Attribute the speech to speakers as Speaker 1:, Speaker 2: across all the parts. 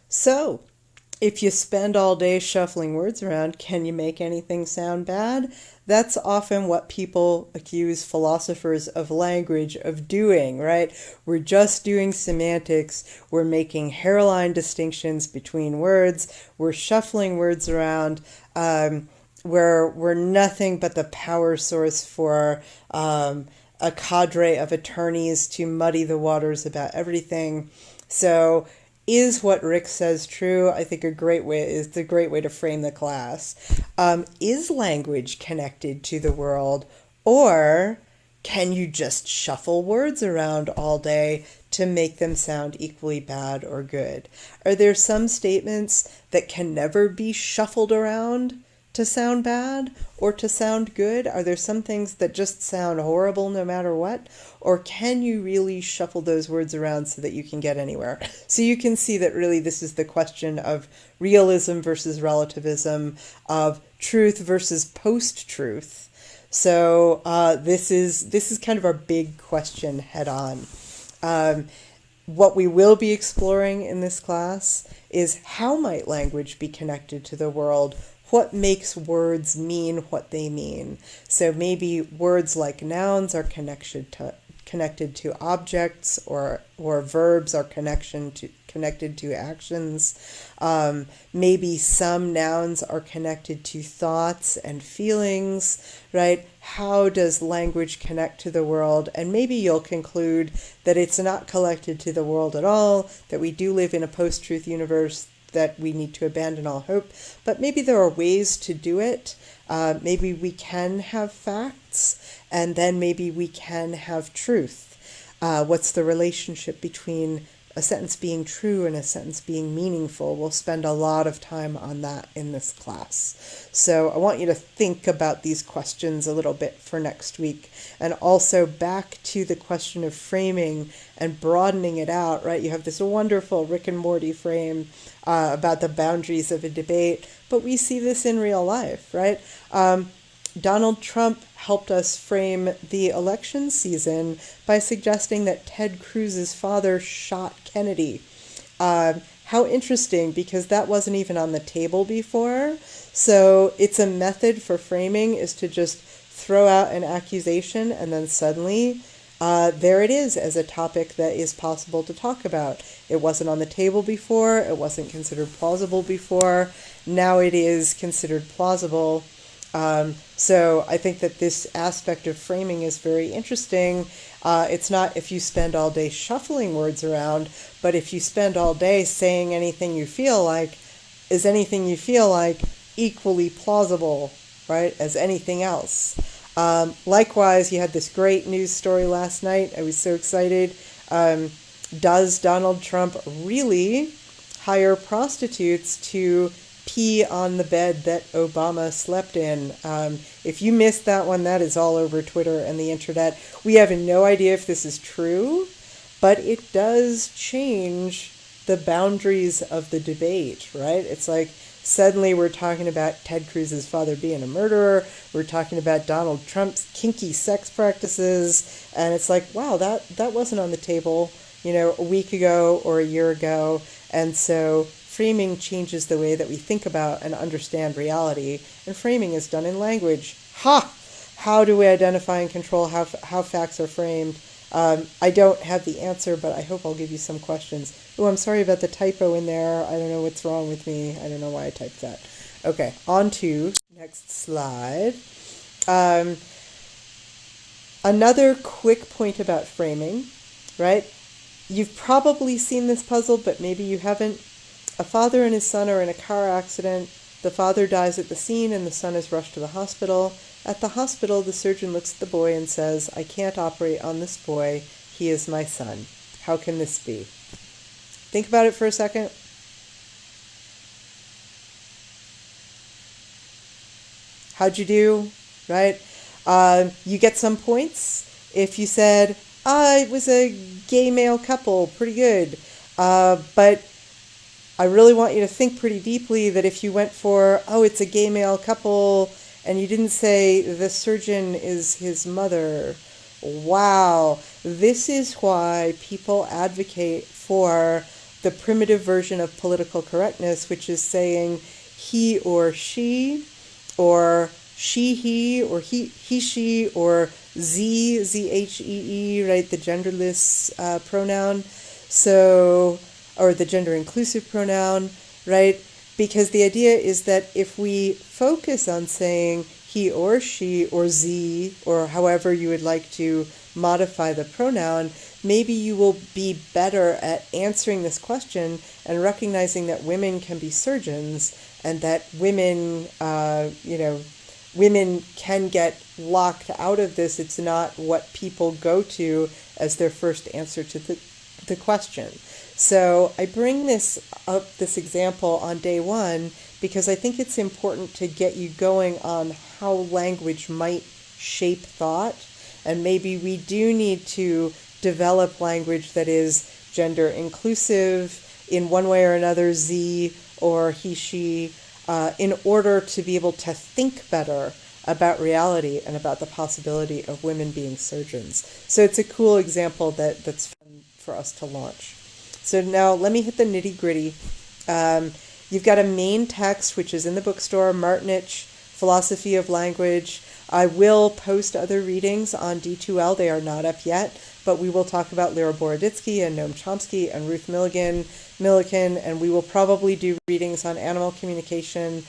Speaker 1: So, if you spend all day shuffling words around, can you make anything sound bad? That's often what people accuse philosophers of language of doing, right? We're just doing semantics. We're making hairline distinctions between words. We're shuffling words around. We're nothing but the power source for a cadre of attorneys to muddy the waters about everything. So, is what Rick says true? I think a great way is the great way to frame the class. Is language connected to the world, or can you just shuffle words around all day to make them sound equally bad or good? Are there some statements that can never be shuffled around to sound bad or to sound good? Are there some things that just sound horrible no matter what? Or can you really shuffle those words around so that you can get anywhere? So you can see that really this is the question of realism versus relativism, of truth versus post-truth. So this is kind of our big question head on. What we will be exploring in this class is how might language be connected to the world? What makes words mean what they mean? So maybe words like nouns are connected to objects, or verbs are connected to actions. Maybe some nouns are connected to thoughts and feelings, right? How does language connect to the world? And maybe you'll conclude that it's not connected to the world at all, that we do live in a post-truth universe, that we need to abandon all hope, but maybe there are ways to do it. Maybe we can have facts, and then maybe we can have truth. What's the relationship between a sentence being true and a sentence being meaningful? We'll spend a lot of time on that in this class. So I want you to think about these questions a little bit for next week. And also back to the question of framing and broadening it out, right? You have this wonderful Rick and Morty frame about the boundaries of a debate, but we see this in real life, right? Donald Trump helped us frame the election season by suggesting that Ted Cruz's father shot Kennedy. How interesting, because that wasn't even on the table before. So it's a method for framing is to just throw out an accusation and then suddenly there it is as a topic that is possible to talk about. It wasn't on the table before. It wasn't considered plausible before. Now it is considered plausible. So I think that this aspect of framing is very interesting. It's not if you spend all day shuffling words around, but if you spend all day saying anything you feel like, is anything you feel like equally plausible, right, as anything else? Likewise, you had this great news story last night. I was so excited. Does Donald Trump really hire prostitutes to pee on the bed that Obama slept in? If you missed that one, that is all over Twitter and the internet. We have no idea if this is true, but it does change the boundaries of the debate, right? It's like suddenly we're talking about Ted Cruz's father being a murderer. We're talking about Donald Trump's kinky sex practices. And it's like, wow, that wasn't on the table, a week ago or a year ago. And so framing changes the way that we think about and understand reality. And framing is done in language. How do we identify and control how facts are framed? I don't have the answer, but I hope I'll give you some questions. Oh, I'm sorry about the typo in there. I don't know what's wrong with me. I don't know why I typed that. Okay, on to next slide. Another quick point about framing, right? You've probably seen this puzzle, but maybe you haven't. A father and his son are in a car accident. The father dies at the scene and the son is rushed to the hospital. At the hospital, the surgeon looks at the boy and says, "I can't operate on this boy. He is my son." How can this be? Think about it for a second. How'd you do? Right? You get some points if you said, it was a gay male couple. Pretty good. But I really want you to think pretty deeply that if you went for, it's a gay male couple, and you didn't say the surgeon is his mother. Wow. This is why people advocate for the primitive version of political correctness, which is saying he or she, or she, he, or he, she, or Z-H-E-E, right, the genderless pronoun, so, or the gender-inclusive pronoun, right? Because the idea is that if we focus on saying he or she or Z, or however you would like to modify the pronoun, maybe you will be better at answering this question and recognizing that women can be surgeons and that women, women can get locked out of this. It's not what people go to as their first answer to the question. So I bring this example on day one, because I think it's important to get you going on how language might shape thought. And maybe we do need to develop language that is gender inclusive in one way or another, Z or he, she, in order to be able to think better about reality and about the possibility of women being surgeons. So it's a cool example that's fun for us to launch. So now let me hit the nitty gritty. You've got a main text, which is in the bookstore, Martinich, Philosophy of Language. I will post other readings on D2L. They are not up yet, but we will talk about Lyra Boroditsky and Noam Chomsky and Ruth Millikan, and we will probably do readings on animal communication,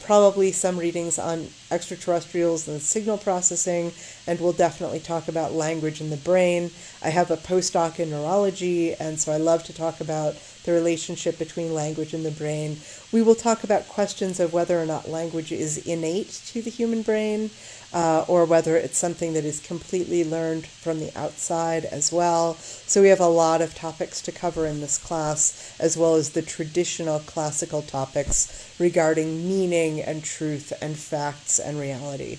Speaker 1: probably some readings on extraterrestrials and signal processing, and we'll definitely talk about language in the brain. I have a postdoc in neurology, and so I love to talk about the relationship between language and the brain. We will talk about questions of whether or not language is innate to the human brain, or whether it's something that is completely learned from the outside as well. So we have a lot of topics to cover in this class, as well as the traditional classical topics regarding meaning and truth and facts and reality.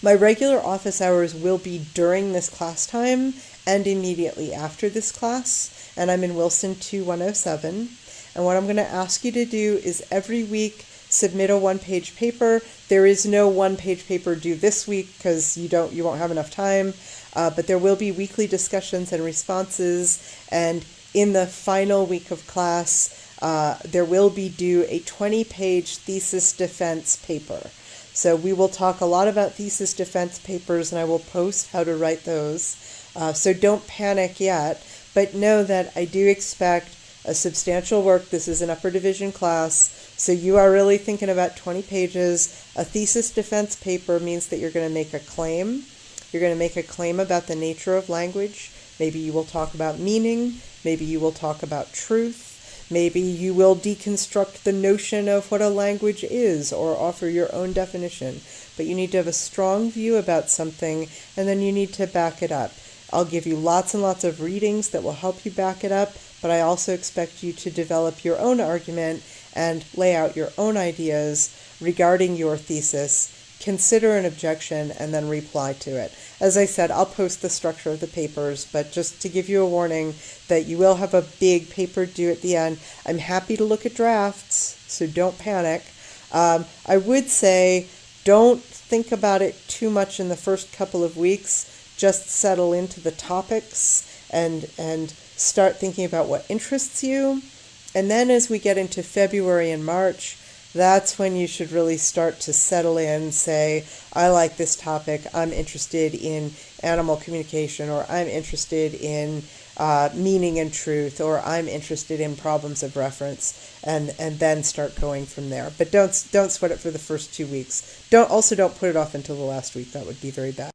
Speaker 1: My regular office hours will be during this class time and immediately after this class, and I'm in Wilson 2107. And what I'm going to ask you to do is every week submit a one-page paper. There is no one-page paper due this week because you won't have enough time, but there will be weekly discussions and responses, and in the final week of class, there will be due a 20-page thesis defense paper. So we will talk a lot about thesis defense papers, and I will post how to write those. So don't panic yet, but know that I do expect a substantial work. This is an upper division class, so you are really thinking about 20 pages. A thesis defense paper means that you're going to make a claim. You're going to make a claim about the nature of language. Maybe you will talk about meaning. Maybe you will talk about truth. Maybe you will deconstruct the notion of what a language is or offer your own definition. But you need to have a strong view about something, and then you need to back it up. I'll give you lots and lots of readings that will help you back it up, but I also expect you to develop your own argument and lay out your own ideas regarding your thesis, consider an objection, and then reply to it. As I said, I'll post the structure of the papers, but just to give you a warning that you will have a big paper due at the end. I'm happy to look at drafts, so don't panic. I would say don't think about it too much in the first couple of weeks. Just settle into the topics and start thinking about what interests you. And then as we get into February and March, that's when you should really start to settle in, say, I like this topic, I'm interested in animal communication, or I'm interested in meaning and truth, or I'm interested in problems of reference, and then start going from there. But don't sweat it for the first 2 weeks. Don't put it off until the last week. That would be very bad.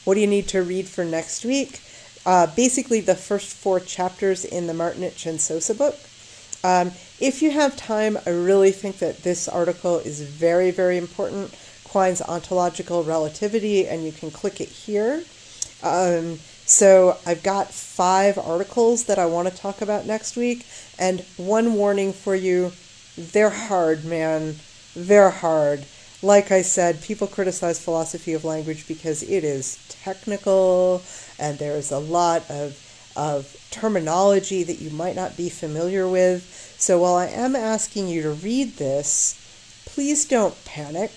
Speaker 1: What do you need to read for next week? Basically the first 4 chapters in the Martinich and Sosa book. If you have time, I really think that this article is very, very important, Quine's ontological relativity, and you can click it here. So I've got 5 articles that I want to talk about next week, and one warning for you, they're hard, man. They're hard. Like I said, people criticize philosophy of language because it is technical, and there's a lot of terminology that you might not be familiar with. So while I am asking you to read this, please don't panic.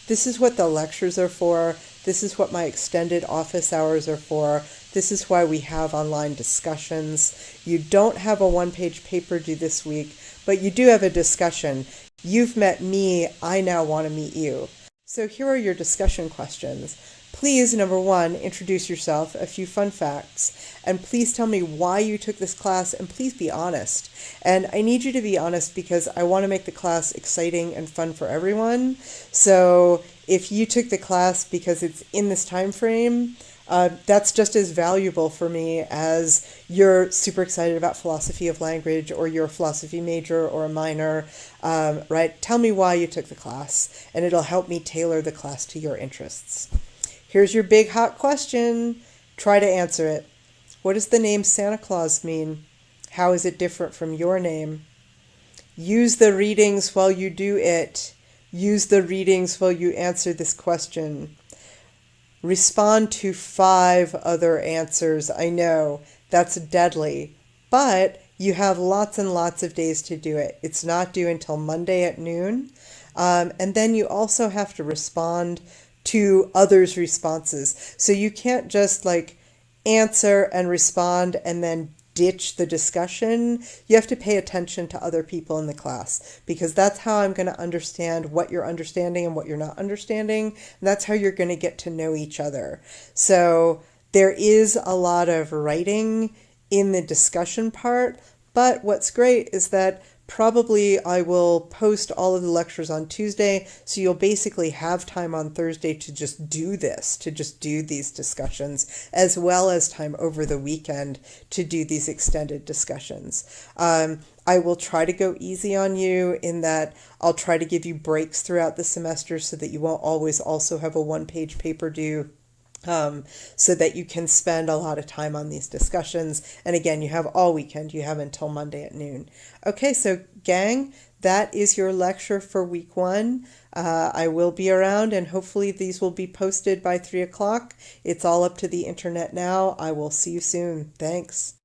Speaker 1: This is what the lectures are for. This is what my extended office hours are for. This is why we have online discussions. You don't have a one-page paper due this week, but you do have a discussion. You've met me, I now want to meet you. So here are your discussion questions. Please, number one, introduce yourself, a few fun facts, and please tell me why you took this class, and please be honest. And I need you to be honest because I want to make the class exciting and fun for everyone. So if you took the class because it's in this time frame, that's just as valuable for me as you're super excited about philosophy of language or you're a philosophy major or a minor, right? Tell me why you took the class, and it'll help me tailor the class to your interests. Here's your big hot question. Try to answer it. What does the name Santa Claus mean? How is it different from your name? Use the readings while you do it. Use the readings while you answer this question. Respond to 5 other answers. I know that's deadly, but you have lots and lots of days to do it. It's not due until Monday at noon. And then you also have to respond to others' responses. So you can't just answer and respond and then ditch the discussion. You have to pay attention to other people in the class because that's how I'm going to understand what you're understanding and what you're not understanding. And that's how you're going to get to know each other. So there is a lot of writing in the discussion part, but what's great is that probably I will post all of the lectures on Tuesday, so you'll basically have time on Thursday to just do this, to just do these discussions, as well as time over the weekend to do these extended discussions. I will try to go easy on you in that I'll try to give you breaks throughout the semester so that you won't always also have a one-page paper due. So that you can spend a lot of time on these discussions. And again, you have all weekend. You have until Monday at noon. Okay, so gang, that is your lecture for week 1. I will be around and hopefully these will be posted by 3 o'clock. It's all up to the internet now. I will see you soon. Thanks.